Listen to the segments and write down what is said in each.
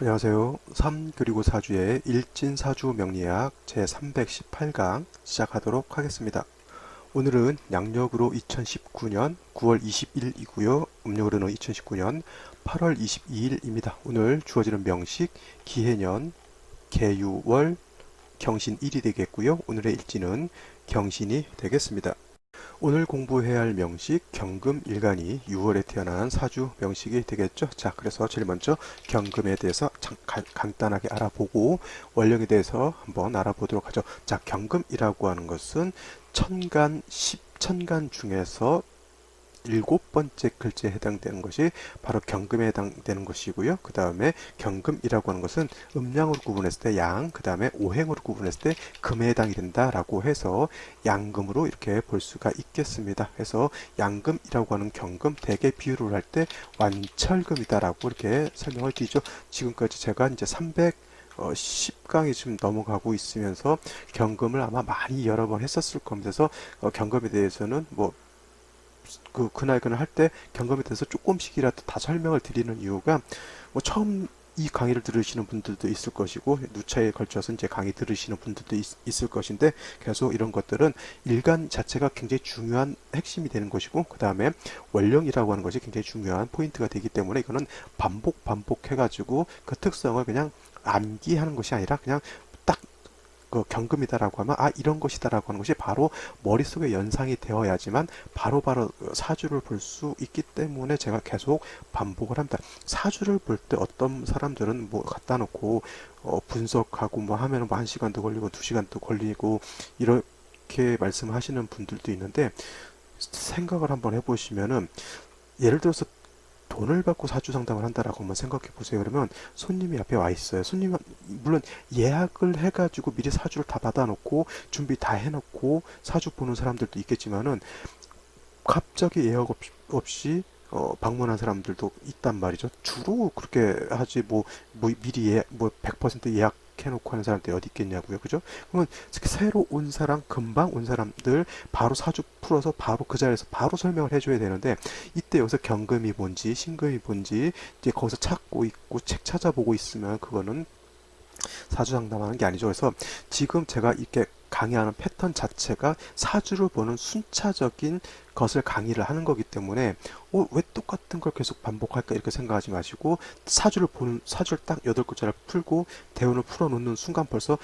안녕하세요. 3 그리고 4주의 일진사주 명리학 제318강 시작하도록 하겠습니다. 오늘은 양력으로 2019년 9월 20일이고요. 음력으로는 2019년 8월 22일입니다. 오늘 주어지는 명식 기해년 개유월 경신일이 되겠고요. 오늘의 일지는 경신이 되겠습니다. 오늘 공부해야 할 명식 경금일간이 6월에 태어난 사주 명식이 되겠죠. 자, 그래서 제일 먼저 경금에 대해서 간단하게 알아보고 원령에 대해서 한번 알아보도록 하죠. 자, 경금이라고 하는 것은 천간, 십천간 중에서 일곱 번째 글자에 해당되는 것이 바로 경금에 해당되는 것이고요. 그 다음에 경금이라고 하는 것은 음양으로 구분했을 때 양, 그 다음에 오행으로 구분했을 때 금에 해당이 된다라고 해서 양금으로 이렇게 볼 수가 있겠습니다. 그래서 양금이라고 하는 경금 대개 비유를 할 때 완철금이다라고 이렇게 설명을 드리죠. 지금까지 제가 이제 10강이 지금 넘어가고 있으면서 경금을 아마 많이 여러 번 했었을 겁니다. 그래서 경금에 대해서는 그날 할 때 경험에 대해서 조금씩이라도 다 설명을 드리는 이유가 처음 이 강의를 들으시는 분들도 있을 것이고 누차에 걸쳐서 이제 강의 들으시는 분들도 있을 것인데 계속 이런 것들은 일간 자체가 굉장히 중요한 핵심이 되는 것이고 그 다음에 원령이라고 하는 것이 굉장히 중요한 포인트가 되기 때문에 이거는 반복해가지고 그 특성을 그냥 암기하는 것이 아니라 그냥 딱 경금이다라고 하면 이런 것이다라고 하는 것이 바로 머릿속에 연상이 되어야지만 바로바로 사주를 볼 수 있기 때문에 제가 계속 반복을 합니다. 사주를 볼 때 어떤 사람들은 갖다 놓고 분석하고 하면 1시간도 걸리고 2시간도 걸리고 이렇게 말씀하시는 분들도 있는데 생각을 한번 해보시면은 예를 들어서 돈을 받고 사주 상담을 한다라고 한번 생각해 보세요. 그러면 손님이 앞에 와 있어요. 손님은 물론 예약을 해가지고 미리 사주를 다 받아놓고 준비 다 해놓고 사주 보는 사람들도 있겠지만은 갑자기 예약 없이 방문한 사람들도 있단 말이죠. 주로 그렇게 하지 미리 100% 예약해놓고 하는 사람들이 어디 있겠냐고요. 그죠? 그러면 새로 온 사람, 금방 온 사람들 바로 사주 풀어서 바로 그 자리에서 바로 설명을 해줘야 되는데 이때 여기서 경금이 뭔지 신금이 뭔지 이제 거기서 찾고 있고 책 찾아보고 있으면 그거는 사주 상담하는 게 아니죠. 그래서 지금 제가 이렇게 강의하는 패턴 자체가 사주를 보는 순차적인 것을 강의를 하는 거기 때문에 왜 똑같은 걸 계속 반복할까 이렇게 생각하지 마시고 사주를 딱 8글자를 풀고 대운을 풀어놓는 순간 벌써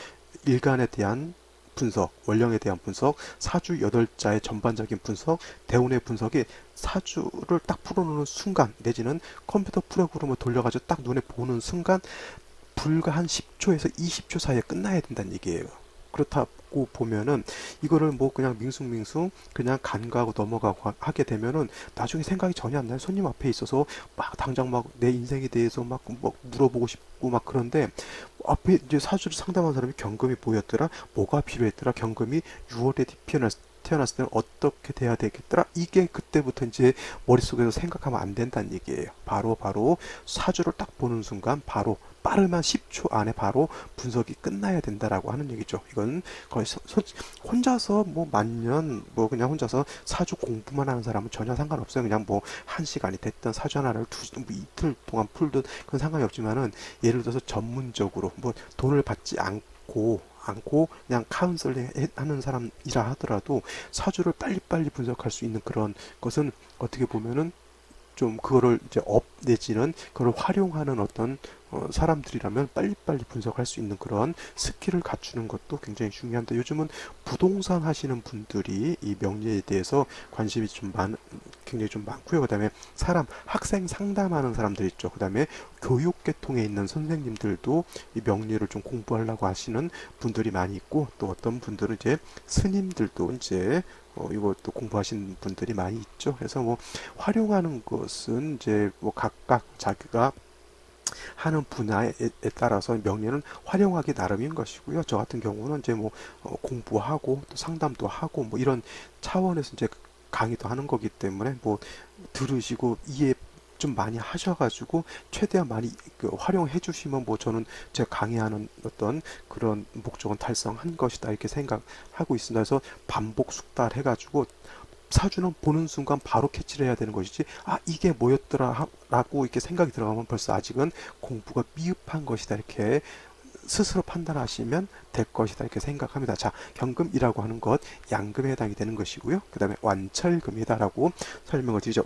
일간에 대한 분석, 원령에 대한 분석, 사주 8자의 전반적인 분석, 대운의 분석이 사주를 딱 풀어놓는 순간 내지는 컴퓨터 프로그램을 돌려가지고 딱 눈에 보는 순간 불과 한 10초에서 20초 사이에 끝나야 된다는 얘기예요. 그렇다고 보면은 이거를 그냥 밍숭밍숭 그냥 간과하고 넘어가고 하게 되면은 나중에 생각이 전혀 안 나요. 손님 앞에 있어서 당장 내 인생에 대해서 물어보고 싶고 그런데 앞에 이제 사주를 상담한 사람이 경금이 뭐였더라? 뭐가 필요했더라? 경금이 6월에 태어났을 때는 어떻게 돼야 되겠더라? 이게 그때부터 이제 머릿속에서 생각하면 안 된다는 얘기예요. 바로 사주를 딱 보는 순간 바로 빠르면 10초 안에 바로 분석이 끝나야 된다라고 하는 얘기죠. 이건 거의 혼자서 만년 그냥 혼자서 사주 공부만 하는 사람은 전혀 상관없어요. 그냥 1시간이 됐든 사주 하나를 이틀 동안 풀든 그건 상관이 없지만은 예를 들어서 전문적으로 돈을 받지 않고 그냥 카운슬링 하는 사람이라 하더라도 사주를 빨리빨리 분석할 수 있는 그런 것은 어떻게 보면은 좀 그거를 이제 내지는 그걸 활용하는 어떤 사람들이라면 빨리빨리 분석할 수 있는 그런 스킬을 갖추는 것도 굉장히 중요합니다. 요즘은 부동산 하시는 분들이 이 명리에 대해서 관심이 굉장히 좀 많고요. 그다음에 학생 상담하는 사람들 있죠. 그다음에 교육 계통에 있는 선생님들도 이 명리를 좀 공부하려고 하시는 분들이 많이 있고 또 어떤 분들은 이제 스님들도 이제 이것도 공부하시는 분들이 많이 있죠. 그래서 활용하는 것은 이제 각각 자기가 하는 분야에 따라서 명리는 활용하기 나름인 것이고요. 저 같은 경우는 이제 공부하고 또 상담도 하고 이런 차원에서 이제 강의도 하는 거기 때문에 들으시고 이해 좀 많이 하셔가지고 최대한 많이 활용해 주시면 저는 제가 강의하는 어떤 그런 목적은 달성한 것이다 이렇게 생각하고 있습니다. 그래서 반복 숙달 해가지고 사주는 보는 순간 바로 캐치를 해야 되는 것이지, 아 이게 뭐였더라 라고 이렇게 생각이 들어가면 벌써 아직은 공부가 미흡한 것이다 이렇게 스스로 판단하시면 될 것이다 이렇게 생각합니다. 자, 경금이라고 하는 것 양금에 해당이 되는 것이고요. 그 다음에 완철금이다라고 설명을 드리죠.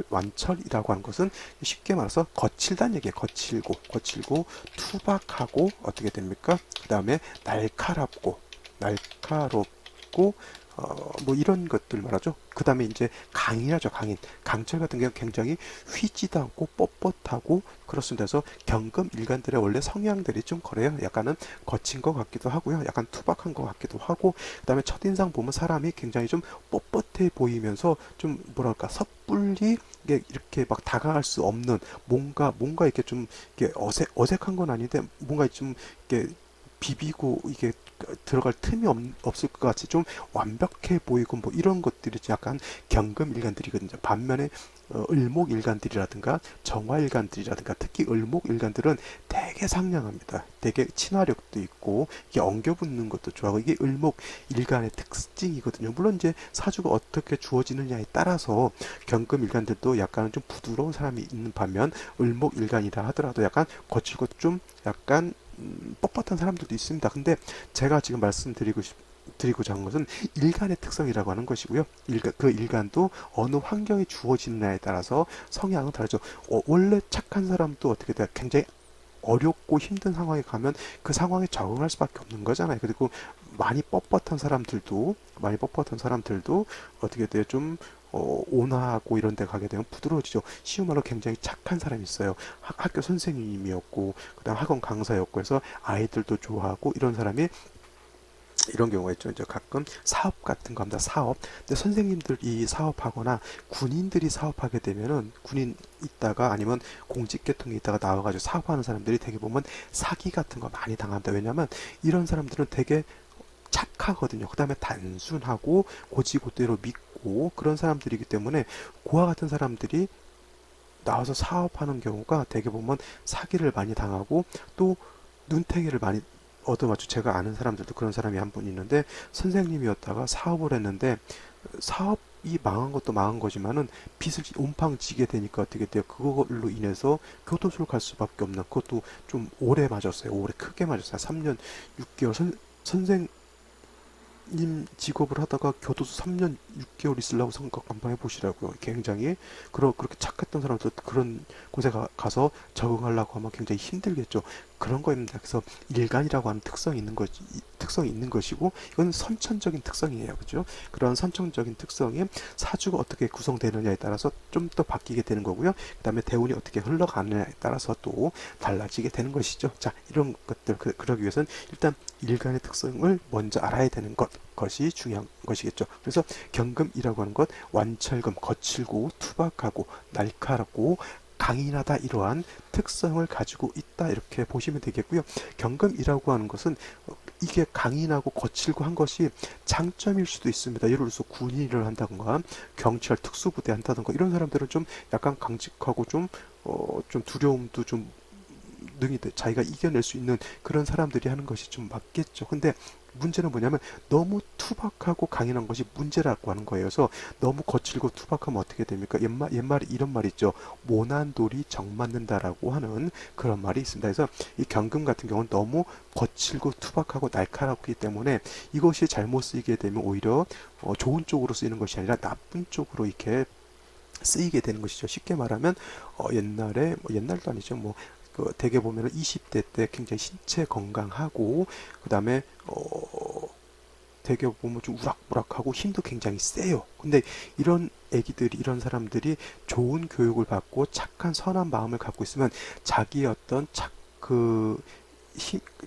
완철이라고 하는 것은 쉽게 말해서 거칠다는 얘기예요. 거칠고 투박하고 어떻게 됩니까? 그 다음에 날카롭고 뭐 이런 것들 말하죠. 그 다음에 이제 강인하죠. 강철 같은 경우는 굉장히 휘지도 않고 뻣뻣하고 그렇습니다. 그래서 경금 일간들의 원래 성향들이 좀 그래요. 약간은 거친 것 같기도 하고요. 약간 투박한 것 같기도 하고, 그 다음에 첫인상 보면 사람이 굉장히 좀 뻣뻣해 보이면서 좀 뭐랄까 섣불리 이렇게 막 다가갈 수 없는 뭔가 이렇게 좀 이게 어색한 건 아닌데 뭔가 좀 이렇게 비비고 이게 들어갈 틈이 없을 것 같이 좀 완벽해 보이고 뭐 이런 것들이 약간 경금 일간들이거든요. 반면에 을목 일간들이라든가 정화 일간들이라든가 특히 을목 일간들은 되게 상냥합니다. 되게 친화력도 있고 이게 엉겨붙는 것도 좋아하고 이게 을목 일간의 특징이거든요. 물론 이제 사주가 어떻게 주어지느냐에 따라서 경금 일간들도 약간 좀 부드러운 사람이 있는 반면 을목 일간이라 하더라도 약간 거칠고 좀 약간 뻣뻣한 사람들도 있습니다. 근데 제가 지금 드리고자 하는 것은 일간의 특성이라고 하는 것이고요. 그 일간도 어느 환경이 주어지느냐에 따라서 성향은 다르죠. 원래 착한 사람도 어떻게 돼요? 굉장히 어렵고 힘든 상황에 가면 그 상황에 적응할 수밖에 없는 거잖아요. 그리고 많이 뻣뻣한 사람들도 어떻게 돼요? 좀 온화하고 이런 데 가게 되면 부드러워지죠. 쉬운 말로 굉장히 착한 사람이 있어요. 학교 선생님이었고 그다음 학원 강사였고 해서 아이들도 좋아하고 이런 사람이 이런 경우가 있죠. 이제 가끔 사업 같은 거 합니다. 사업. 근데 선생님들이 사업하거나 군인들이 사업하게 되면은 군인 있다가 아니면 공직 계통에 있다가 나와가지고 사업하는 사람들이 되게 보면 사기 같은 거 많이 당합니다. 왜냐면 이런 사람들은 되게 착하거든요. 그 다음에 단순하고 고지고대로 믿고 그런 사람들이기 때문에 고와 같은 사람들이 나와서 사업하는 경우가 되게 보면 사기를 많이 당하고 또 눈탱이를 많이 얻어맞죠. 제가 아는 사람들도 그런 사람이 한 분 있는데 선생님이었다가 사업을 했는데 사업이 망한 것도 망한 거지만은 빚을 온팡 지게 되니까 어떻게 돼요? 그걸로 인해서 교도소를 갈 수밖에 없는 그것도 좀 오래 맞았어요. 오래 크게 맞았어요. 3년 6개월 선생 님 직업을 하다가 교도소 3년 6개월 있으려고 생각 한번 해보시라고요. 굉장히 그렇게 착했던 사람도 그런 곳에 가서 적응하려고 하면 굉장히 힘들겠죠. 그런 거입니다. 그래서 일간이라고 하는 특성이 있는 것이고 이건 선천적인 특성이에요. 그죠? 그런 선천적인 특성이 사주가 어떻게 구성되느냐에 따라서 좀 더 바뀌게 되는 거고요. 그 다음에 대운이 어떻게 흘러가느냐에 따라서 또 달라지게 되는 것이죠. 자, 이런 것들 그러기 위해서는 일단 일간의 특성을 먼저 알아야 되는 것이 중요한 것이겠죠. 그래서 경금이라고 하는 것 완철금 거칠고 투박하고 날카롭고 강인하다 이러한 특성을 가지고 있다 이렇게 보시면 되겠고요. 경금이라고 하는 것은 이게 강인하고 거칠고 한 것이 장점일 수도 있습니다. 예를 들어서 군인을 한다던가 경찰 특수부대 한다던가 이런 사람들은 좀 약간 강직하고 좀 두려움도 좀 능히 자기가 이겨낼 수 있는 그런 사람들이 하는 것이 좀 맞겠죠. 근데 문제는 뭐냐면 너무 투박하고 강인한 것이 문제라고 하는 거예요. 그래서 너무 거칠고 투박하면 어떻게 됩니까? 옛말에 이런 말이 있죠. 모난 돌이 정 맞는다라고 하는 그런 말이 있습니다. 그래서 이 경금 같은 경우는 너무 거칠고 투박하고 날카롭기 때문에 이것이 잘못 쓰이게 되면 오히려 좋은 쪽으로 쓰이는 것이 아니라 나쁜 쪽으로 이렇게 쓰이게 되는 것이죠. 쉽게 말하면 옛날에 옛날도 아니죠. 뭐 대개 보면은 20대 때 굉장히 신체 건강하고 그다음에 되게 보면 좀 우락부락하고 힘도 굉장히 세요. 근데 이런 사람들이 좋은 교육을 받고 착한 선한 마음을 갖고 있으면 자기의 어떤 그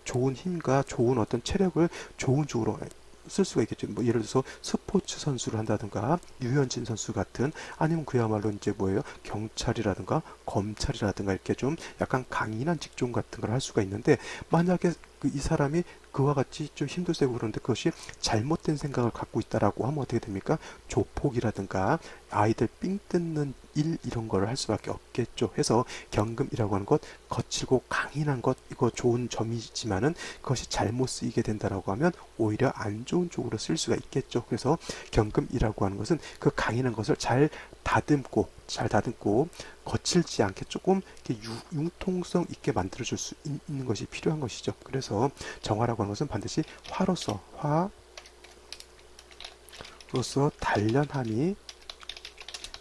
좋은 힘과 좋은 어떤 체력을 좋은 쪽으로 쓸 수가 있겠죠. 뭐 예를 들어서 스포츠 선수를 한다든가 유현진 선수 같은 아니면 그야말로 이제 뭐예요? 경찰이라든가 검찰이라든가 이렇게 좀 약간 강인한 직종 같은 걸 할 수가 있는데 만약에 이 사람이 그와 같이 좀 힘도 세고 그런데 그것이 잘못된 생각을 갖고 있다라고 하면 어떻게 됩니까? 조폭이라든가 아이들 삥 뜯는 일 이런 거를 할 수밖에 없겠죠. 해서 경금이라고 하는 것, 거칠고 강인한 것, 이거 좋은 점이지만은 그것이 잘못 쓰이게 된다라고 하면 오히려 안 좋은 쪽으로 쓸 수가 있겠죠. 그래서 경금이라고 하는 것은 그 강인한 것을 잘 다듬고 거칠지 않게 조금 이렇게 융통성 있게 만들어줄 수 있는 것이 필요한 것이죠. 그래서 정화라고 하는 것은 반드시 화로서 단련함이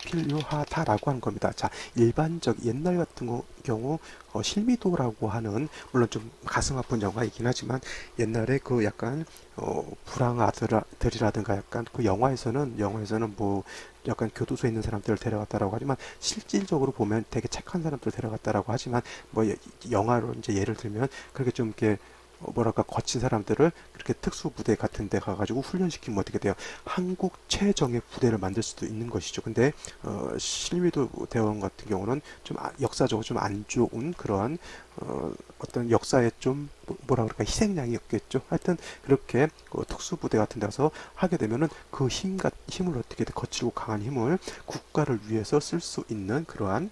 필요하다라고 하는 겁니다. 자, 일반적 옛날 같은 경우 실미도라고 하는 물론 좀 가슴 아픈 영화이긴 하지만 옛날에 그 약간 불황 아들이라든가 약간 그 영화에서는 뭐 약간 교도소에 있는 사람들을 데려갔다라고 하지만 실질적으로 보면 되게 착한 사람들 데려갔다라고 하지만 뭐 영화로 이제 예를 들면 그렇게 좀 이렇게 뭐랄까 거친 사람들을 그렇게 특수 부대 같은 데 가가지고 훈련시키면 어떻게 돼요? 한국 최정예 부대를 만들 수도 있는 것이죠. 근데 실미도 대원 같은 경우는 좀 역사적으로 좀 안 좋은 그러한 어떤 역사에 좀 뭐라 그럴까 희생양이었겠죠. 하여튼 그렇게 특수부대 같은 데 가서 하게 되면은 그 힘을 어떻게 거칠고 강한 힘을 국가를 위해서 쓸 수 있는 그러한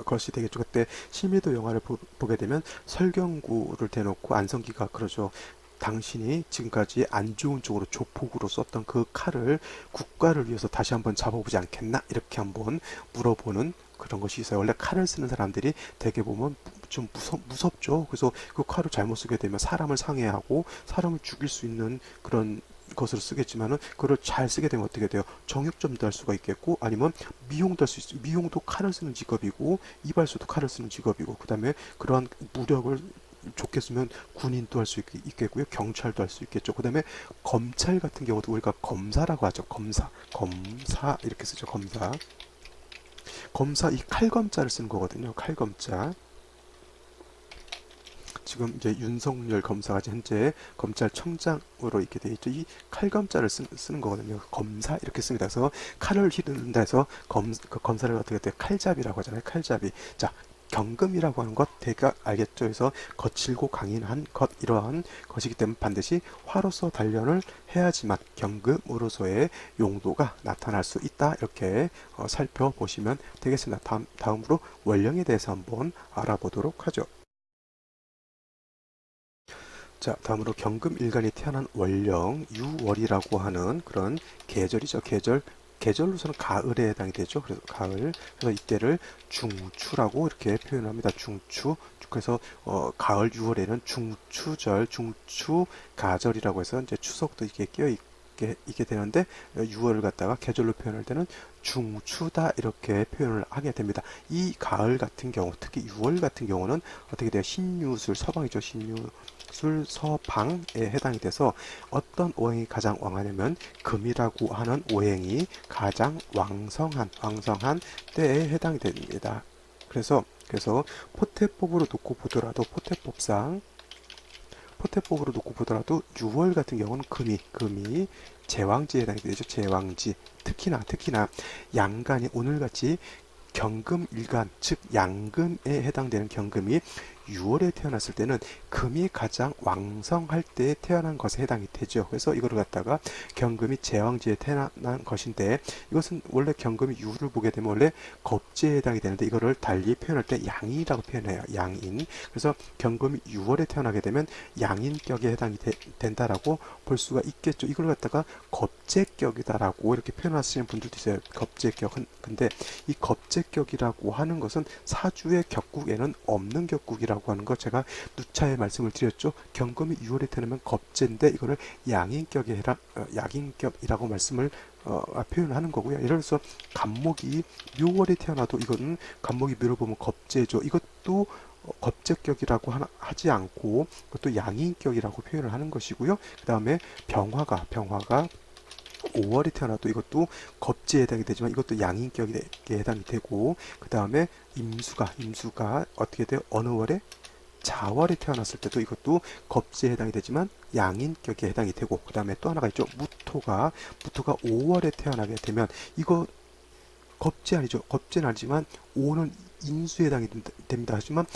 것이 되겠죠. 그때 실미도 영화를 보게 되면 설경구를 대놓고 안성기가 그러죠. 당신이 지금까지 안 좋은 쪽으로 조폭으로 썼던 그 칼을 국가를 위해서 다시 한번 잡아보지 않겠나? 이렇게 한번 물어보는 그런 것이 있어요. 원래 칼을 쓰는 사람들이 되게 보면 좀 무섭죠. 그래서 그 칼을 잘못 쓰게 되면 사람을 상해하고 사람을 죽일 수 있는 그런 것으로 쓰겠지만은 그걸 잘 쓰게 되면 어떻게 돼요? 정육점도 할 수가 있겠고 아니면 미용도 할 수 있어요. 미용도 칼을 쓰는 직업이고 이발소도 칼을 쓰는 직업이고 그 다음에 그러한 무력을 좋게 쓰면 군인도 할 수 있겠고요. 경찰도 할 수 있겠죠. 그 다음에 검찰 같은 경우도 우리가 검사라고 하죠. 검사 이렇게 쓰죠. 검사 이 칼검자를 쓰는 거거든요. 칼검자. 지금 이제 윤석열 검사가 현재 검찰청장으로 있게 돼 있죠. 이 칼검자를 쓰는 거거든요. 검사 이렇게 씁니다. 그래서 칼을 휘두른다 해서 그 검사를 어떻게 돼 칼잡이라고 하잖아요. 칼잡이. 자, 경금이라고 하는 것 대가 알겠죠? 그래서 거칠고 강인한 것 이러한 것이기 때문에 반드시 화로서 단련을 해야지만 경금으로서의 용도가 나타날 수 있다. 이렇게 살펴보시면 되겠습니다. 다음으로 원령에 대해서 한번 알아보도록 하죠. 자, 다음으로 경금일간이 태어난 월령, 유월이라고 하는 그런 계절이죠. 계절로서는 가을에 해당이 되죠. 그래서 가을. 그래서 이때를 중추라고 이렇게 표현합니다. 중추. 그래서 가을 6월에는 중추절, 중추가절이라고 해서 이제 추석도 이게 있게 되는데 6월을 갖다가 계절로 표현할 때는 중추다 이렇게 표현을 하게 됩니다. 이 가을 같은 경우, 특히 6월 같은 경우는 어떻게 돼요? 신유술 서방이죠. 신유술 서방에 해당이 돼서 어떤 오행이 가장 왕하냐면 금이라고 하는 오행이 가장 왕성한 때에 해당이 됩니다. 그래서 포태법으로 놓고 보더라도 포태법으로 놓고 보더라도 6월 같은 경우는 금이 제왕지에 해당이 되죠. 제왕지. 특히나 양간이 오늘같이 경금일간 즉 양금에 해당되는 경금이 6월에 태어났을 때는 금이 가장 왕성할 때에 태어난 것에 해당이 되죠. 그래서 이거를 갖다가 경금이 제왕지에 태어난 것인데 이것은 원래 경금이 유를 보게 되면 원래 겁지에 해당이 되는데 이거를 달리 표현할 때 양인이라고 표현해요. 양인. 그래서 경금이 6월에 태어나게 되면 양인격에 해당이 된다라고 볼 수가 있겠죠. 이걸 갖다가 겁재격이다라고 이렇게 표현하시는 분들도 있어요. 겁재격은 근데 이 겁재격이라고 하는 것은 사주의 격국에는 없는 격국이라고 하는 거 제가 누차에 말씀을 드렸죠. 경금이 6월에 태어나면 겁재인데 이거를 양인격이라고 말씀을 표현하는 거고요. 예를 들어서 간목이 묘월에 태어나도 이거는 간목이 묘를 보면 겁재죠. 이것도 겁재격이라고 하지 않고 그것도 양인격이라고 표현을 하는 것이고요. 그 다음에 병화가 5월에 태어나도 이것도 겁지에 해당이 되지만 이것도 양인격에 해당이 되고 그 다음에 임수가 어떻게 돼요? 어느 월에? 자월에 태어났을 때도 이것도 겁지에 해당이 되지만 양인격에 해당이 되고 그 다음에 또 하나가 있죠. 무토가 5월에 태어나게 되면 이거 겁지 아니죠. 겁지는 아니지만 5는 인수에 해당이 됩니다. 하지만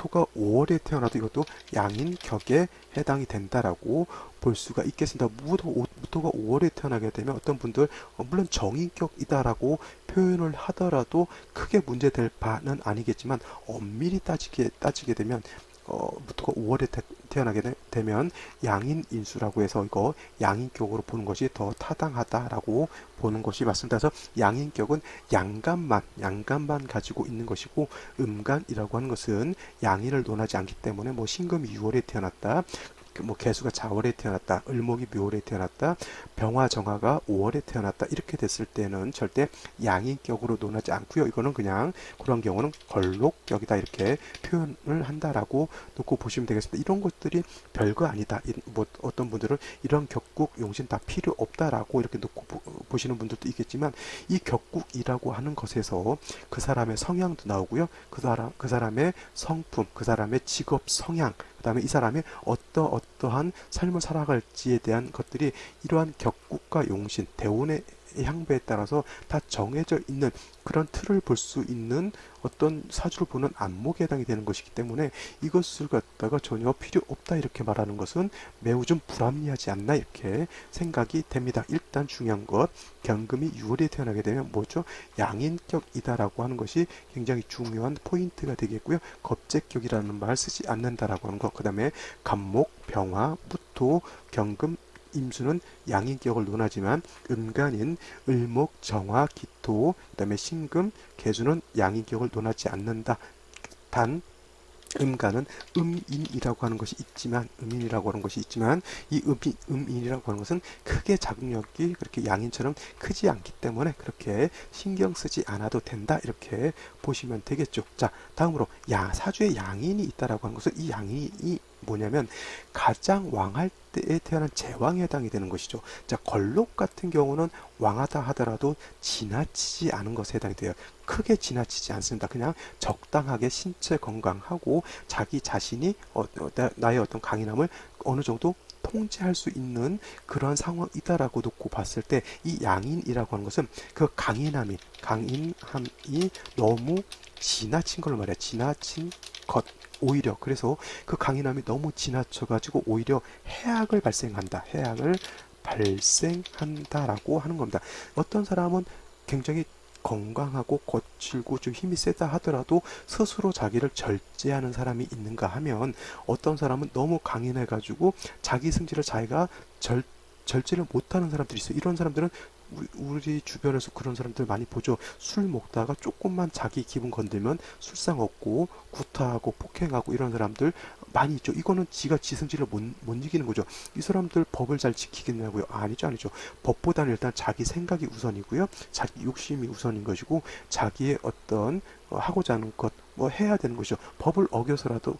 무토가 5월에 태어나도 이것도 양인격에 해당이 된다라고 볼 수가 있겠습니다. 무토가 5월에 태어나게 되면 어떤 분들 물론 정인격이다라고 표현을 하더라도 크게 문제될 바는 아니겠지만 엄밀히 따지게 되면 무토가 5월에 태어나게 되면 양인인수라고 해서 이거 양인격으로 보는 것이 더 타당하다라고 보는 것이 맞습니다. 그래서 양인격은 양간만 가지고 있는 것이고 음간이라고 하는 것은 양인을 논하지 않기 때문에 뭐 신금이 6월에 태어났다. 뭐 개수가 자월에 태어났다, 을목이 묘월에 태어났다, 병화 정화가 5월에 태어났다 이렇게 됐을 때는 절대 양인격으로 논하지 않고요. 이거는 그냥 그런 경우는 걸록격이다 이렇게 표현을 한다라고 놓고 보시면 되겠습니다. 이런 것들이 별거 아니다. 뭐 어떤 분들은 이런 격국 용신 다 필요 없다라고 이렇게 놓고 보시는 분들도 있겠지만 이 격국이라고 하는 것에서 그 사람의 성향도 나오고요. 그 사람의 성품, 그 사람의 직업 성향, 그 다음에 이 사람이 어떠한 삶을 살아갈지에 대한 것들이 이러한 격국과 용신, 대운의 향배에 따라서 다 정해져 있는 그런 틀을 볼 수 있는 어떤 사주를 보는 안목에 해당이 되는 것이기 때문에 이것을 갖다가 전혀 필요 없다 이렇게 말하는 것은 매우 좀 불합리하지 않나 이렇게 생각이 됩니다. 일단 중요한 것, 경금이 6월에 태어나게 되면 뭐죠? 양인격이다라고 하는 것이 굉장히 중요한 포인트가 되겠고요. 겁재격이라는 말 쓰지 않는다라고 하는 것, 그 다음에 간목, 병화, 무토, 경금, 임수는 양인격을 논하지만 음간인 을목, 정화, 기토, 그 다음에 신금, 계수는 양인격을 논하지 않는다. 단 음간은 음인이라고 하는 것이 있지만 이 음인이라고 하는 것은 크게 작용력이 그렇게 양인처럼 크지 않기 때문에 그렇게 신경 쓰지 않아도 된다 이렇게 보시면 되겠죠. 자, 다음으로 사주에 양인이 있다라고 하는 것은 이 양인이 뭐냐면 가장 왕할 때에 태어난 제왕에 해당이 되는 것이죠. 자, 걸록 같은 경우는 왕하다 하더라도 지나치지 않은 것에 해당이 돼요. 크게 지나치지 않습니다. 그냥 적당하게 신체 건강하고 자기 자신이 나의 어떤 강인함을 어느 정도 통제할 수 있는 그런 상황이다라고 놓고 봤을 때 이 양인이라고 하는 것은 그 강인함이 너무 지나친 걸 말이야. 지나친 것. 오히려 그래서 그 강인함이 너무 지나쳐가지고 오히려 해악을 발생한다라고 하는 겁니다. 어떤 사람은 굉장히 건강하고 거칠고 좀 힘이 세다 하더라도 스스로 자기를 절제하는 사람이 있는가 하면 어떤 사람은 너무 강인해가지고 자기 승질을 자기가 절제를 못하는 사람들이 있어요. 이런 사람들은 우리 주변에서 그런 사람들 많이 보죠. 술 먹다가 조금만 자기 기분 건들면 술상 얻고 구타하고 폭행하고 이런 사람들 많이 있죠. 이거는 지가 지승질을 못 이기는 거죠. 이 사람들 법을 잘 지키겠냐고요? 아니죠. 법보다는 일단 자기 생각이 우선이고요. 자기 욕심이 우선인 것이고 자기의 어떤 하고자 하는 것 뭐 해야 되는 것이죠. 법을 어겨서라도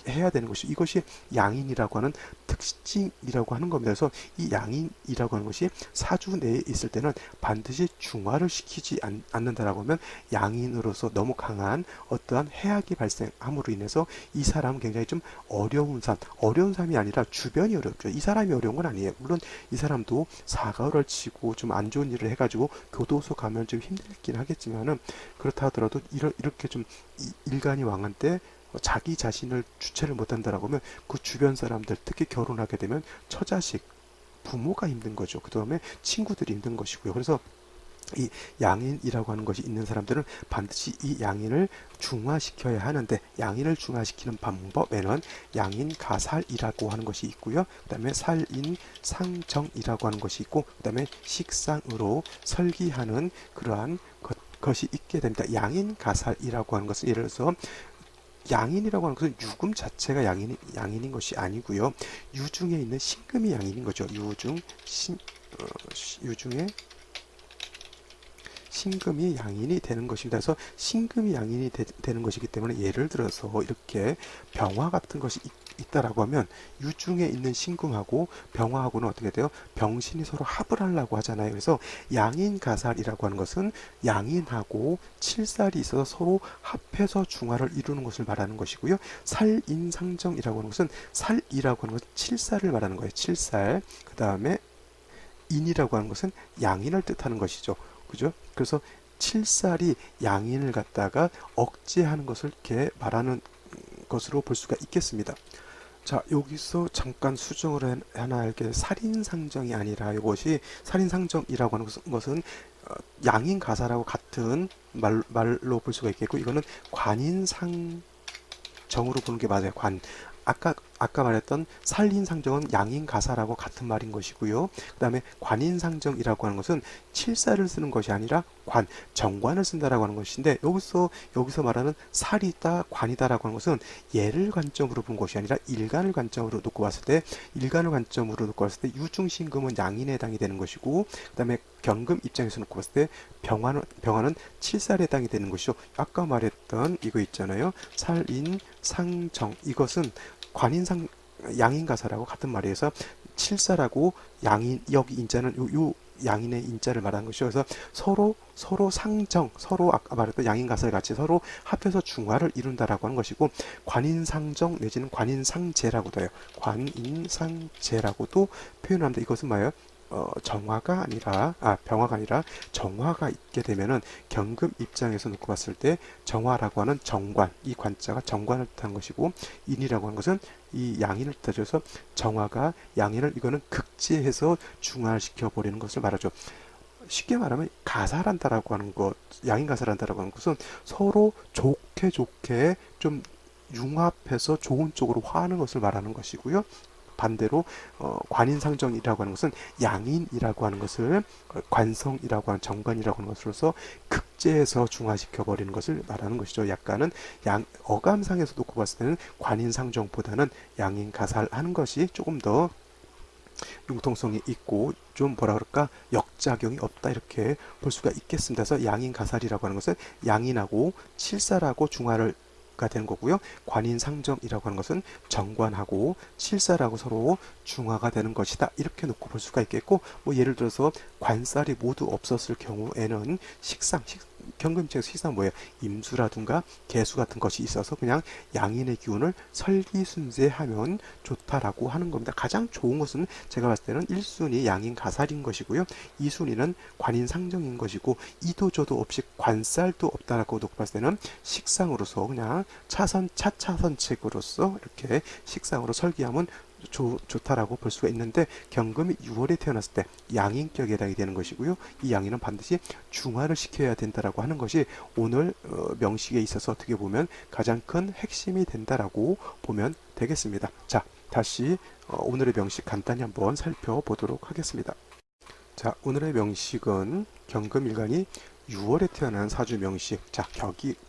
해야 되는 것이 이것이 양인이라고 하는 특징이라고 하는 겁니다. 그래서 이 양인이라고 하는 것이 사주 내에 있을 때는 반드시 중화를 시키지 않는다라고 하면 양인으로서 너무 강한 어떠한 해악이 발생함으로 인해서 이 사람은 굉장히 좀 어려운 삶이 아니라 주변이 어렵죠. 이 사람이 어려운 건 아니에요. 물론 이 사람도 사과를 치고 좀 안 좋은 일을 해가지고 교도소 가면 좀 힘들긴 하겠지만은 그렇다 하더라도 이렇게 좀 일간이 왕한 때 자기 자신을 주체를 못한다라고 하면 그 주변 사람들 특히 결혼하게 되면 처자식 부모가 힘든 거죠. 그 다음에 친구들이 힘든 것이고요. 그래서 이 양인이라고 하는 것이 있는 사람들은 반드시 이 양인을 중화시켜야 하는데 양인을 중화시키는 방법에는 양인가살이라고 하는 것이 있고요. 그 다음에 살인상정이라고 하는 것이 있고 그 다음에 식상으로 설기하는 그러한 것이 있게 됩니다. 양인가살이라고 하는 것은 예를 들어서 양인이라고 하는 것은 유금 자체가 양인인 것이 아니고요. 유중에 있는 신금이 양인인 거죠. 유중에 신금이 양인이 되는 것입니다. 그래서 신금이 양인이 되는 것이기 때문에 예를 들어서 이렇게 병화 같은 것이 있다라고 하면 유중에 있는 신금하고 병화하고는 어떻게 돼요? 병신이 서로 합을 하려고 하잖아요. 그래서 양인가살이라고 하는 것은 양인하고 칠살이 있어서 서로 합해서 중화를 이루는 것을 말하는 것이고요. 살인상정이라고 하는 것은 살이라고 하는 것은 칠살을 말하는 거예요. 칠살. 그 다음에 인이라고 하는 것은 양인을 뜻하는 것이죠. 그죠? 그래서 칠살이 양인을 갖다가 억제하는 것을 이렇게 말하는 것으로 볼 수가 있겠습니다. 자, 여기서 잠깐 수정을 하나 할 게 살인상정이 아니라 이것이 살인상정이라고 하는 것은 양인가사라고 같은 말로 볼 수가 있겠고, 이거는 관인상정으로 보는 게 맞아요. 아까 말했던 살인상정은 양인가사라고 같은 말인 것이고요. 그 다음에 관인상정이라고 하는 것은 칠사를 쓰는 것이 아니라 정관을 쓴다라고 하는 것인데, 여기서 말하는 살이다, 관이다라고 하는 것은 예를 관점으로 본 것이 아니라 일간을 관점으로 놓고 봤을 때, 유중신금은 양인에 해당이 되는 것이고, 그 다음에 경금 입장에서 놓고 봤을 때 병화는 칠살에 해당이 되는 것이죠. 아까 말했던 이거 있잖아요. 살인상정, 이것은 관인상 양인가사라고 같은 말이어서 칠사라고 양인, 여기 인자는 요 양인의 인자를 말하는 것이죠. 그래서 서로 상정, 서로 아까 말했던 양인가사를 같이 서로 합해서 중화를 이룬다라고 하는 것이고, 관인상정 내지는 관인상제라고도 해요. 관인상제라고도 표현합니다. 이것은 뭐예요? 병화가 아니라 정화가 있게 되면은 경금 입장에서 놓고 봤을 때 정화라고 하는 정관, 이 관자가 정관을 뜻하는 것이고, 인이라고 하는 것은 이 양인을 뜻하셔서 정화가 양인을 이거는 극제해서 중화시켜 버리는 것을 말하죠. 쉽게 말하면 가살한다라고 하는 것, 양인 가살한다라고 하는 것은 서로 좋게 좀 융합해서 좋은 쪽으로 화하는 것을 말하는 것이고요. 반대로 관인상정이라고 하는 것은 양인이라고 하는 것을 관성이라고 하는 정관이라고 하는 것으로서 극제해서 중화시켜 버리는 것을 말하는 것이죠. 약간은 어감상에서 놓고 봤을 때는 관인상정보다는 양인가살하는 것이 조금 더 융통성이 있고 좀 뭐라 그럴까 역작용이 없다, 이렇게 볼 수가 있겠습니다. 그래서 양인가살이라고 하는 것은 양인하고 칠살하고 중화를 가 되는 거고요. 관인상정이라고 하는 것은 정관하고 칠살하고 서로 중화가 되는 것이다, 이렇게 놓고 볼 수가 있겠고, 뭐 예를 들어서 관살이 모두 없었을 경우에는 경금책에서 식상 뭐예요? 임수라든가 개수 같은 것이 있어서 그냥 양인의 기운을 설기순재하면 좋다라고 하는 겁니다. 가장 좋은 것은 제가 봤을 때는 1순위 양인 가살인 것이고요. 2순위는 관인 상정인 것이고, 이도저도 없이 관살도 없다라고 놓고 봤을 때는 식상으로서 그냥 차차선책으로서 이렇게 식상으로 설계하면 좋다라고 볼 수가 있는데, 경금이 6월에 태어났을 때 양인격에 해당이 되는 것이고요. 이 양인은 반드시 중화를 시켜야 된다라고 하는 것이 오늘 명식에 있어서 어떻게 보면 가장 큰 핵심이 된다라고 보면 되겠습니다. 자, 다시 오늘의 명식 간단히 한번 살펴보도록 하겠습니다. 자, 오늘의 명식은 경금일간이 6월에 태어난 사주 명식. 자,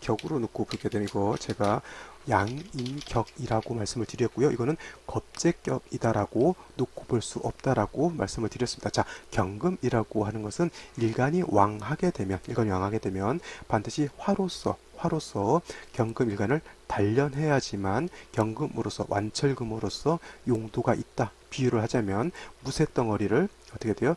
격으로 놓고 보게 되면 이거 제가 양인격이라고 말씀을 드렸고요. 이거는 겁재격이다라고 놓고 볼 수 없다라고 말씀을 드렸습니다. 자, 경금이라고 하는 것은 일간이 왕하게 되면 반드시 화로서 경금 일간을 단련해야지만 경금으로서 완철금으로서 용도가 있다. 비유를 하자면 무쇠덩어리를 어떻게 돼요?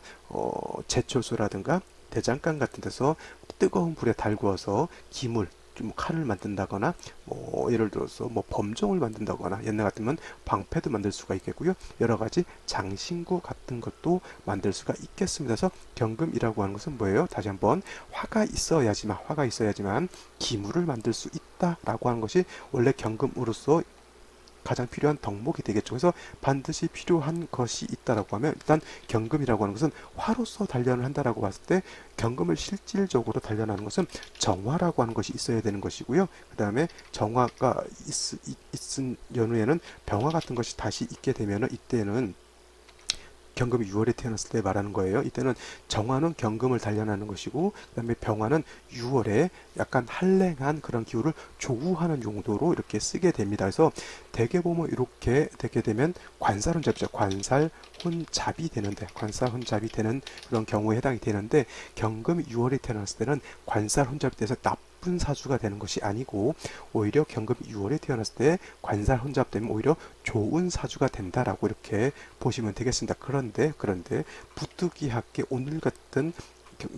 제철소라든가 대장간 같은 데서 뜨거운 불에 달구어서 기물, 좀 칼을 만든다거나, 뭐 예를 들어서 뭐 범종을 만든다거나, 옛날 같으면 방패도 만들 수가 있겠고요. 여러 가지 장신구 같은 것도 만들 수가 있겠습니다. 그래서 경금이라고 하는 것은 뭐예요? 다시 한번 화가 있어야지만 기물을 만들 수 있다라고 하는 것이 원래 경금으로서 가장 필요한 덕목이 되겠죠. 그래서 반드시 필요한 것이 있다라고 하면, 일단 경금이라고 하는 것은 화로서 단련을 한다라고 봤을 때 경금을 실질적으로 단련하는 것은 정화라고 하는 것이 있어야 되는 것이고요. 그 다음에 정화가 있은 연후에는 병화 같은 것이 다시 있게 되면은, 이때는 경금이 6월에 태어났을 때 말하는 거예요. 이때는 정화는 경금을 단련하는 것이고, 그 다음에 병화는 6월에 약간 한랭한 그런 기후를 조우하는 용도로 이렇게 쓰게 됩니다. 그래서 대개 보면 이렇게 되게 되면 관살혼잡이죠. 관살혼잡이 되는 그런 경우에 해당이 되는데, 경금이 6월에 태어났을 때는 관살혼잡이 돼서 나쁜 사주가 되는 것이 아니고, 오히려 경금이 6월에 태어났을 때 관살혼잡되면 오히려 좋은 사주가 된다라고 이렇게 보시면 되겠습니다. 그런데 부득이하게 오늘 같은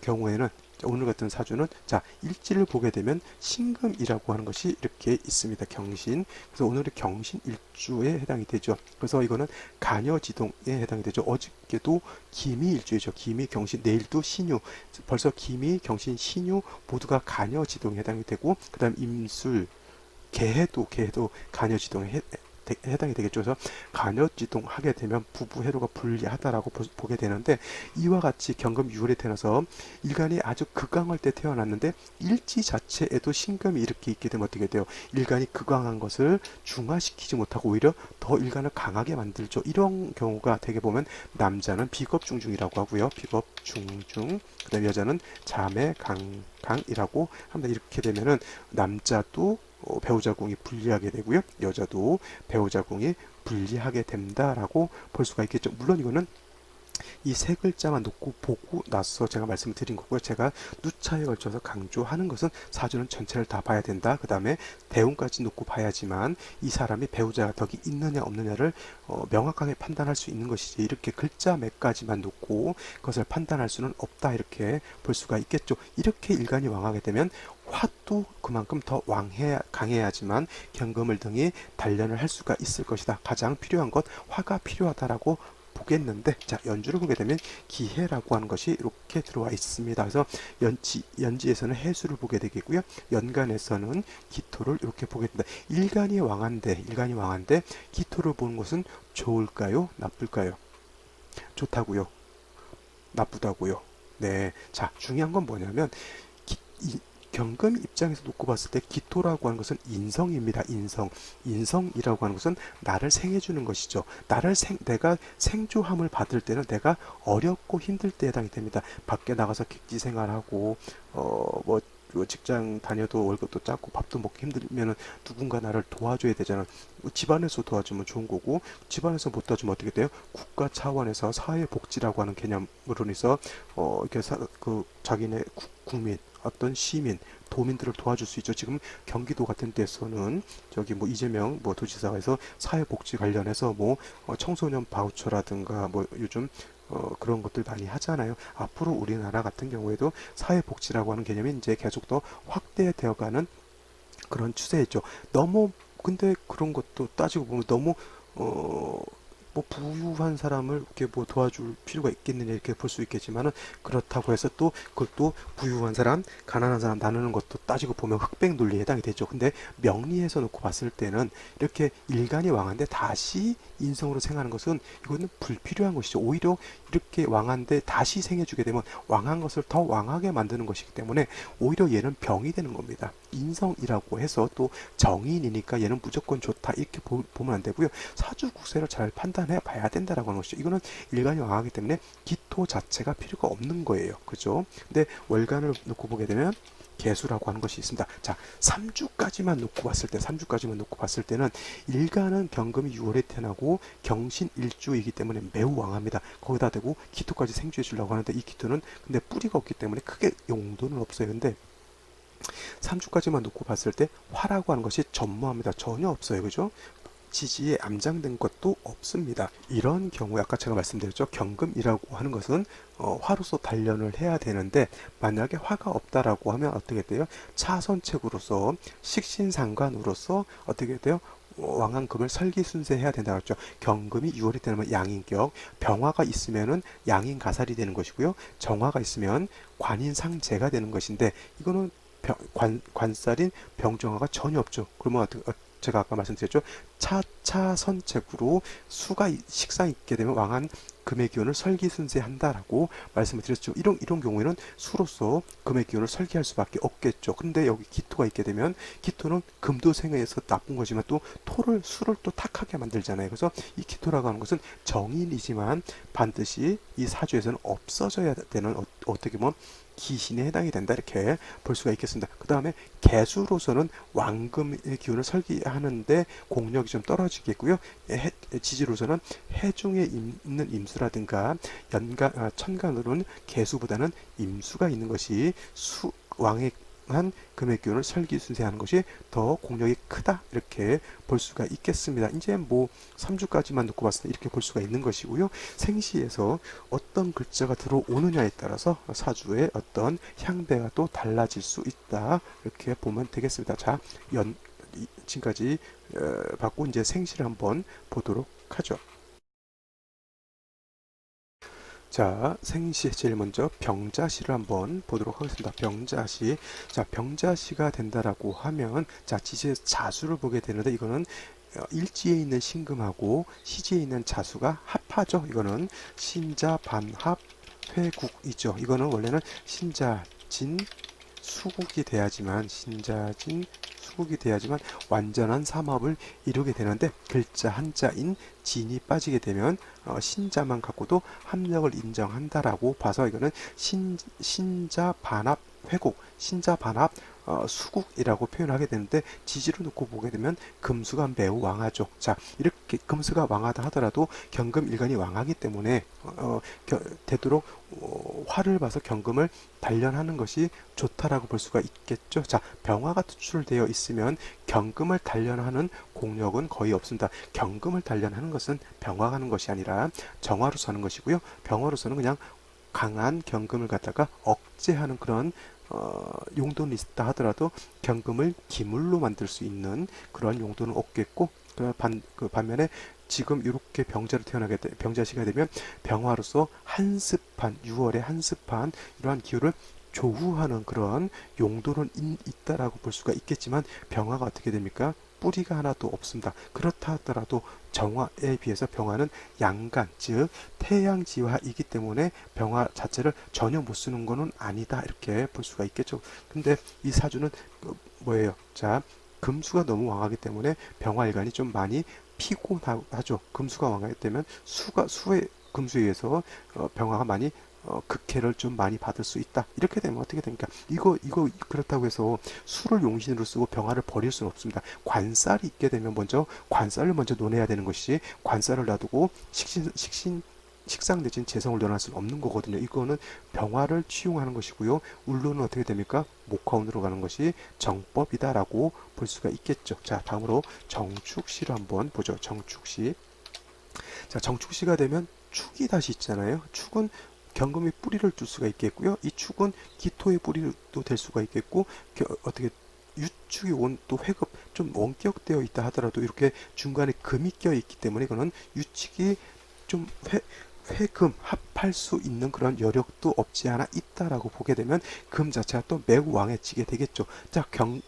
경우에는, 오늘 같은 사주는, 자, 일지를 보게 되면 신금이라고 하는 것이 이렇게 있습니다. 경신. 그래서 오늘이 경신 일주에 해당이 되죠. 그래서 이거는 간여지동에 해당이 되죠. 어저께도 기미 일주이죠. 기미, 경신, 내일도 신유. 벌써 기미, 경신, 신유 모두가 간여지동에 해당이 되고, 그 다음 임술, 개해도 간여지동에 해당이 되겠죠. 그래서 간여지동 하게 되면 부부해로가 불리하다라고 보게 되는데, 이와 같이 경금 6월에 태어나서 일간이 아주 극강할 때 태어났는데 일지 자체에도 신금이 이렇게 있게 되면 어떻게 돼요? 일간이 극강한 것을 중화시키지 못하고 오히려 더 일간을 강하게 만들죠. 이런 경우가 되게 보면 남자는 비겁중중이라고 하고요. 비겁중중. 그다음에 여자는 자매강강이라고 합니다. 이렇게 되면은 남자도 배우자궁이 불리하게 되고요. 여자도 배우자궁이 불리하게 된다라고 볼 수가 있겠죠. 물론 이거는 이 세 글자만 놓고 보고 나서 제가 말씀을 드린 거고요. 제가 누차에 걸쳐서 강조하는 것은 사주는 전체를 다 봐야 된다. 그 다음에 대운까지 놓고 봐야지만 이 사람이 배우자가 덕이 있느냐 없느냐를 명확하게 판단할 수 있는 것이지, 이렇게 글자 몇 가지만 놓고 그것을 판단할 수는 없다, 이렇게 볼 수가 있겠죠. 이렇게 일간이 왕하게 되면 화도 그만큼 더 강해야지만 경금을 등이 단련을 할 수가 있을 것이다. 가장 필요한 것 화가 필요하다라고 보겠는데, 자, 연주를 보게 되면 기해라고 하는 것이 이렇게 들어와 있습니다. 그래서 연지에서는 해수를 보게 되겠고요. 연간에서는 기토를 이렇게 보게 된다. 일간이 왕한데 기토를 보는 것은 좋을까요? 나쁠까요? 좋다고요? 나쁘다고요? 네. 자, 중요한 건 뭐냐면 경금 입장에서 놓고 봤을 때 기토라고 하는 것은 인성입니다. 인성이라고 하는 것은 나를 생해주는 것이죠. 내가 생조함을 받을 때는 내가 어렵고 힘들 때 해당이 됩니다. 밖에 나가서 객지 생활하고 뭐 직장 다녀도 월급도 작고 밥도 먹기 힘들면은 누군가 나를 도와줘야 되잖아. 집안에서 도와주면 좋은 거고, 집안에서 못 도와주면 어떻게 돼요? 국가 차원에서 사회복지라고 하는 개념으로 해서 이렇게 자기네 국민, 어떤 시민, 도민들을 도와줄 수 있죠. 지금 경기도 같은 데서는 저기 뭐 이재명 뭐 도지사가 해서 사회복지 관련해서 뭐 청소년 바우처라든가 뭐 요즘 그런 것들 많이 하잖아요. 앞으로 우리나라 같은 경우에도 사회복지라고 하는 개념이 이제 계속 더 확대되어가는 그런 추세였죠. 너무 근데 그런 것도 따지고 보면 너무 뭐 부유한 사람을 이렇게 뭐 도와줄 필요가 있겠느냐 이렇게 볼 수 있겠지만은, 그렇다고 해서 또 그것도 부유한 사람, 가난한 사람 나누는 것도 따지고 보면 흑백 논리에 해당이 되죠. 근데 명리에서 놓고 봤을 때는 이렇게 일간이 왕한데 다시 인성으로 생하는 것은 이거는 불필요한 것이죠. 오히려 이렇게 왕한데 다시 생해주게 되면 왕한 것을 더 왕하게 만드는 것이기 때문에 오히려 얘는 병이 되는 겁니다. 인성이라고 해서 또 정인이니까 얘는 무조건 좋다 이렇게 보면 안 되고요. 사주 국세를 잘 판단해 봐야 된다라고 하는 것이죠. 이거는 일간이 왕하기 때문에 기토 자체가 필요가 없는 거예요. 그죠? 근데 월간을 놓고 보게 되면 개수라고 하는 것이 있습니다. 자, 3주까지만 놓고 봤을 때는 일간은 경금이 6월에 태어나고 경신 일주이기 때문에 매우 왕합니다. 거기다 대고 기토까지 생주해 주려고 하는데, 이 기토는 근데 뿌리가 없기 때문에 크게 용도는 없어요. 근데 3주까지만 놓고 봤을 때 화라고 하는 것이 전무합니다. 전혀 없어요. 그죠? 지지에 암장된 것도 없습니다. 이런 경우에 아까 제가 말씀드렸죠. 경금이라고 하는 것은 화로서 단련을 해야 되는데, 만약에 화가 없다라고 하면 어떻게 돼요? 차선책으로서 식신상관으로서 어떻게 돼요? 왕한금을 설기순세해야 된다고 했죠. 경금이 6월이 되면 양인격, 병화가 있으면은 양인가살이 되는 것이고요. 정화가 있으면 관인상재가 되는 것인데, 이거는 관살인 병정화가 전혀 없죠. 그러면 제가 아까 말씀드렸죠. 차차선책으로 수가 식상 있게 되면 왕한 금의 기운을 설기순세한다라고 말씀을 드렸죠. 이런 경우에는 수로서 금의 기운을 설계할 수밖에 없겠죠. 근데 여기 기토가 있게 되면 기토는 금도 생해에서 나쁜 거지만 또 수를 또 탁하게 만들잖아요. 그래서 이 기토라고 하는 것은 정인이지만 반드시 이 사주에서는 없어져야 되는 어떻게 보면 기신에 해당이 된다, 이렇게 볼 수가 있겠습니다. 그 다음에 개수로서는 왕금의 기운을 설계하는데 공력이 좀 떨어지겠고요. 지지로서는 해중에 있는 임수라든가 천간으로는 개수보다는 임수가 있는 것이 왕의 한 금의 기운을 설기순세하는 것이 더 공력이 크다, 이렇게 볼 수가 있겠습니다. 이제 뭐 3주까지만 놓고 봤을 때 이렇게 볼 수가 있는 것이고요. 생시에서 어떤 글자가 들어오느냐에 따라서 사주의 어떤 향배가 또 달라질 수 있다, 이렇게 보면 되겠습니다. 자, 지금까지 받고 이제 생시를 한번 보도록 하죠. 자, 생시 제일 먼저 병자시를 한번 보도록 하겠습니다. 병자시. 자, 병자시가 된다라고 하면 자, 지지의 자수를 보게 되는데 이거는 일지에 있는 신금하고 시지에 있는 자수가 합하죠. 이거는 신자 반합 회국이죠. 이거는 원래는 신자진 수국이 돼야지만 신자진 수국이 돼야지만 완전한 삼합을 이루게 되는데 글자 한자인 진이 빠지게 되면 신자만 갖고도 합력을 인정한다라고 봐서 이거는 신자 반합 회국, 신자 반합 수국이라고 표현하게 되는데 지지로 놓고 보게 되면 금수가 매우 왕하죠. 자, 이렇게 금수가 왕하다 하더라도 경금 일간이 왕하기 때문에 되도록 화를 봐서 경금을 단련하는 것이 좋다라고 볼 수가 있겠죠. 자, 병화가 투출되어 있으면 경금을 단련하는 공력은 거의 없습니다. 경금을 단련하는 것은 병화가 하는 것이 아니라 정화로서 하는 것이고요. 병화로서는 그냥 강한 경금을 갖다가 억제하는 그런 용도는 있다 하더라도 경금을 기물로 만들 수 있는 그런 용도는 없겠고 그 반면에 지금 이렇게 병자시가 되면 병화로서 한습한 6월에 한습한 이러한 기후를 조후하는 그런 용도는 있다라고 볼 수가 있겠지만 병화가 어떻게 됩니까? 뿌리가 하나도 없습니다. 그렇다 하더라도 정화에 비해서 병화는 양간, 즉 태양지화이기 때문에 병화 자체를 전혀 못 쓰는 것은 아니다 이렇게 볼 수가 있겠죠. 근데 이 사주는 뭐예요? 자, 금수가 너무 왕하기 때문에 병화일간이 좀 많이 피곤하죠. 금수가 왕하게 되면 수의 금수에 의해서 병화가 많이 극해를 좀 많이 받을 수 있다. 이렇게 되면 어떻게 됩니까? 이거 그렇다고 해서 수를 용신으로 쓰고 병화를 버릴 수는 없습니다. 관살이 있게 되면 먼저 관살을 먼저 논해야 되는 것이 관살을 놔두고 식상 내진 재성을 논할 수는 없는 거거든요. 이거는 병화를 취용하는 것이고요. 울로는 어떻게 됩니까? 목화운으로 가는 것이 정법이다라고 볼 수가 있겠죠. 자, 다음으로 정축시를 한번 보죠. 정축시. 자, 정축시가 되면 축이 다시 있잖아요. 축은 경금의 뿌리를 둘 수가 있겠고요. 이 축은 기토의 뿌리도 될 수가 있겠고 어떻게 유축이 온 또 회급 좀 원격되어 있다 하더라도 이렇게 중간에 금이 껴 있기 때문에 이거는 유축이 좀 회금 합할 수 있는 그런 여력도 없지 않아 있다라고 보게 되면 금 자체가 또 매우 왕해지게 되겠죠. 자,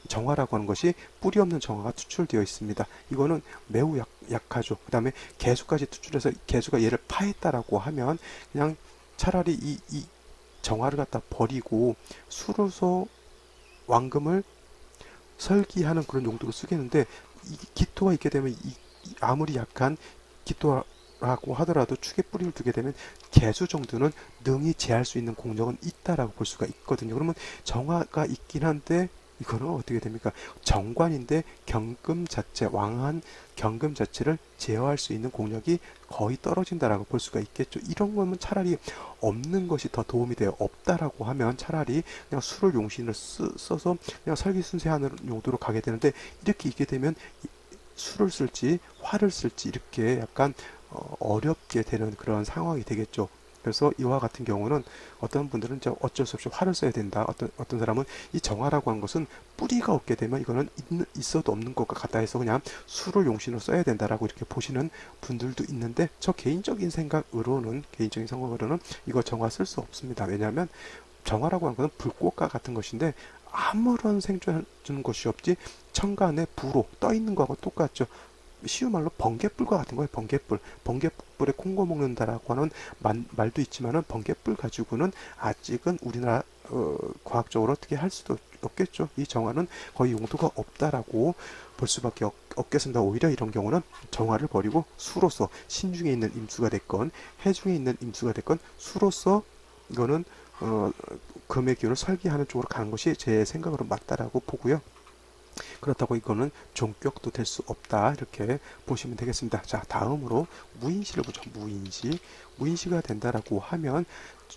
정화라고 하는 것이 뿌리 없는 정화가 투출되어 있습니다. 이거는 매우 약하죠. 그 다음에 개수까지 투출해서 개수가 얘를 파했다라고 하면 그냥 차라리 이 정화를 갖다 버리고 수로서 왕금을 설기하는 그런 용도로 쓰겠는데 이 기토가 있게 되면 아무리 약한 기토라고 하더라도 축에 뿌리를 두게 되면 개수 정도는 능히 제할 수 있는 공력은 있다라고 볼 수가 있거든요. 그러면 정화가 있긴 한데 이거는 어떻게 됩니까? 정관인데 경금 자체, 왕한 경금 자체를 제어할 수 있는 공력이 거의 떨어진다라고 볼 수가 있겠죠. 이런 거면 차라리 없는 것이 더 도움이 돼요. 없다라고 하면 차라리 그냥 수를 용신을 써서 그냥 설기순세하는 용도로 가게 되는데 이렇게 있게 되면 수를 쓸지 화를 쓸지 이렇게 약간 어렵게 되는 그런 상황이 되겠죠. 그래서 이와 같은 경우는 어떤 분들은 이제 어쩔 수 없이 화를 써야 된다. 어떤 사람은 이 정화라고 하는 것은 뿌리가 없게 되면 이거는 있어도 없는 것과 같다 해서 그냥 수를 용신으로 써야 된다라고 이렇게 보시는 분들도 있는데 저 개인적인 생각으로는 이거 정화 쓸 수 없습니다. 왜냐하면 정화라고 하는 것은 불꽃과 같은 것인데 아무런 생존하는 것이 없지 천간에 불로 떠 있는 거하고 똑같죠. 쉬운 말로 번개불과 같은 거예요. 번개불에 콩고 먹는다라고 하는 말도 있지만은 번개불 가지고는 아직은 우리나라 과학적으로 어떻게 할 수도 없겠죠. 이 정화는 거의 용도가 없다라고 볼 수밖에 없겠습니다. 오히려 이런 경우는 정화를 버리고 수로서 신중에 있는 임수가 됐건 해중에 있는 임수가 됐건 수로서 이거는 금의 기운을 설계하는 쪽으로 가는 것이 제 생각으로 맞다라고 보고요. 그렇다고 이거는 종격도 될 수 없다 이렇게 보시면 되겠습니다. 자, 다음으로 무인시를 보죠. 무인시가 된다라고 하면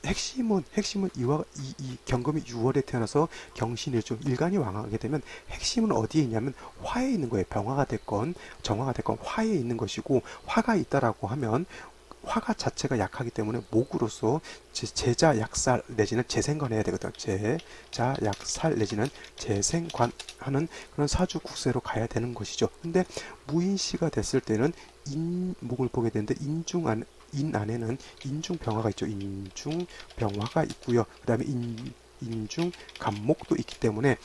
핵심은 이 경금이 6월에 태어나서 경신일중 일간이 왕하게 되면 핵심은 어디에 있냐면 화에 있는 거예요. 병화가 됐건 정화가 됐건 화에 있는 것이고 화가 있다라고 하면 화가 자체가 약하기 때문에 목으로서 제자 약살 내지는 재생관 해야 되거든. 제자 약살 내지는 재생관 하는 그런 사주 국세로 가야 되는 것이죠. 근데 무인시가 됐을 때는 인목을 보게 되는데 인 안에는 인중병화가 있죠. 인중병화가 있고요. 그 다음에 인중간목도 있기 때문에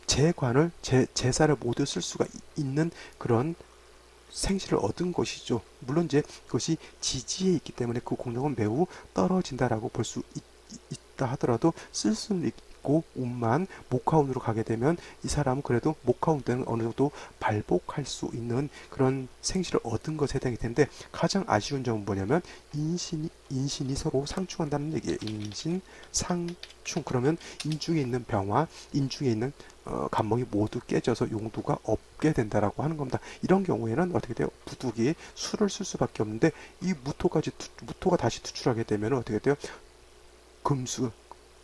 재관을 제사를 모두 쓸 수가 있는 그런 생시를 얻은 것이죠. 물론 이제 그것이 지지에 있기 때문에 그 공력은 매우 떨어진다라고 볼 수 있다 하더라도 쓸 수는 있고 운만 목화운으로 가게 되면 이 사람은 그래도 목화운 때는 어느 정도 발복할 수 있는 그런 생시를 얻은 것에 해당이 되는데 가장 아쉬운 점은 뭐냐면 인신이 서로 상충한다는 얘기예요. 인신 상충 그러면 인중에 있는 병화, 인중에 있는 간목이 모두 깨져서 용도가 없게 된다라고 하는 겁니다. 이런 경우에는 어떻게 돼요? 부득이 수를 쓸 수밖에 없는데 이 무토가 다시 투출하게 되면 어떻게 돼요? 금수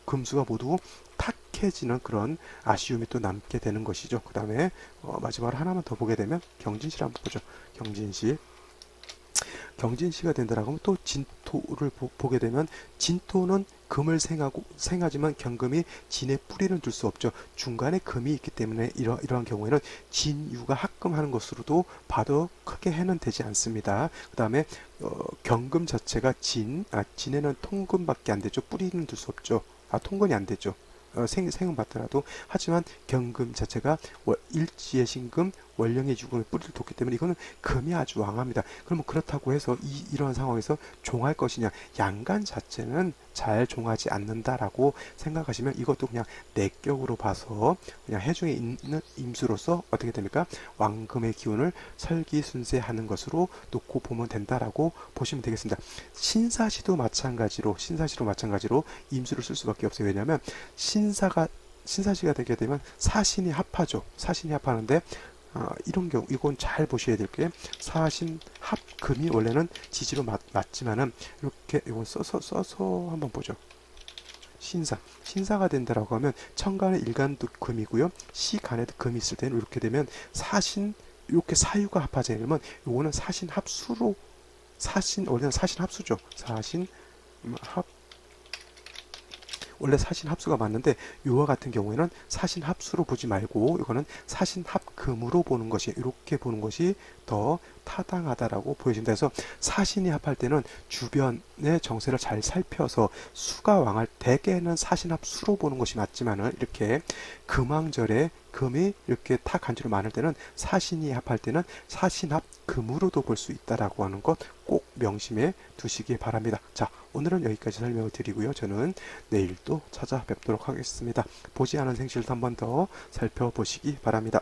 금수가 모두 탁해지는 그런 아쉬움이 또 남게 되는 것이죠. 그 다음에 마지막으로 하나만 더 보게 되면 경진실 한번 보죠. 경진실 경진시가 된다라고 하면 또 진토를 보게 되면 진토는 금을 생하지만 경금이 진의 뿌리는 둘 수 없죠. 중간에 금이 있기 때문에 이러한 경우에는 진유가 합금하는 것으로도 봐도 크게 해는 되지 않습니다. 그 다음에 경금 자체가 진에는 통금밖에 안 되죠. 뿌리는 둘 수 없죠. 통근이 안 되죠. 생은 받더라도 하지만 경금 자체가 일지의 신금 원령의 유금의 뿌리를 뒀기 때문에 이거는 금이 아주 왕합니다. 그러면 그렇다고 해서 이런 상황에서 종할 것이냐? 양간 자체는 잘 종하지 않는다라고 생각하시면 이것도 그냥 내격으로 봐서 그냥 해중에 있는 임수로서 어떻게 됩니까? 왕금의 기운을 설기순세하는 것으로 놓고 보면 된다라고 보시면 되겠습니다. 신사시도 마찬가지로 임수를 쓸 수밖에 없어요. 왜냐하면 신사시가 되게 되면 사신이 합하죠. 사신이 합하는데 이런 경우 이건 잘 보셔야 될 게 사신 합금이 원래는 지지로 맞지만은 이렇게 이건 써서 한번 보죠. 신사가 된다라고 하면 천간의 일간도 금이고요. 시간에도 금이 있을 때는 이렇게 되면 사신 이렇게 사유가 합하지 않으면 이거는 사신 합수로 원래는 사신 합수죠. 사신 합 원래 사신 합수가 맞는데 요와 같은 경우에는 사신 합수로 보지 말고 이거는 사신 합금으로 보는 것이 이렇게 보는 것이 더 타당하다라고 보여진다. 해서 사신이 합할 때는 주변의 정세를 잘 살펴서 수가 왕할 대개는 사신 합수로 보는 것이 맞지만은 이렇게 금왕절에 금이 이렇게 타 간주로 많을 때는 사신이 합할 때는 사신합 금으로도 볼 수 있다라고 하는 것 꼭 명심해 두시기 바랍니다. 자, 오늘은 여기까지 설명을 드리고요. 저는 내일 또 찾아뵙도록 하겠습니다. 보지 않은 생실도 한 번 더 살펴보시기 바랍니다.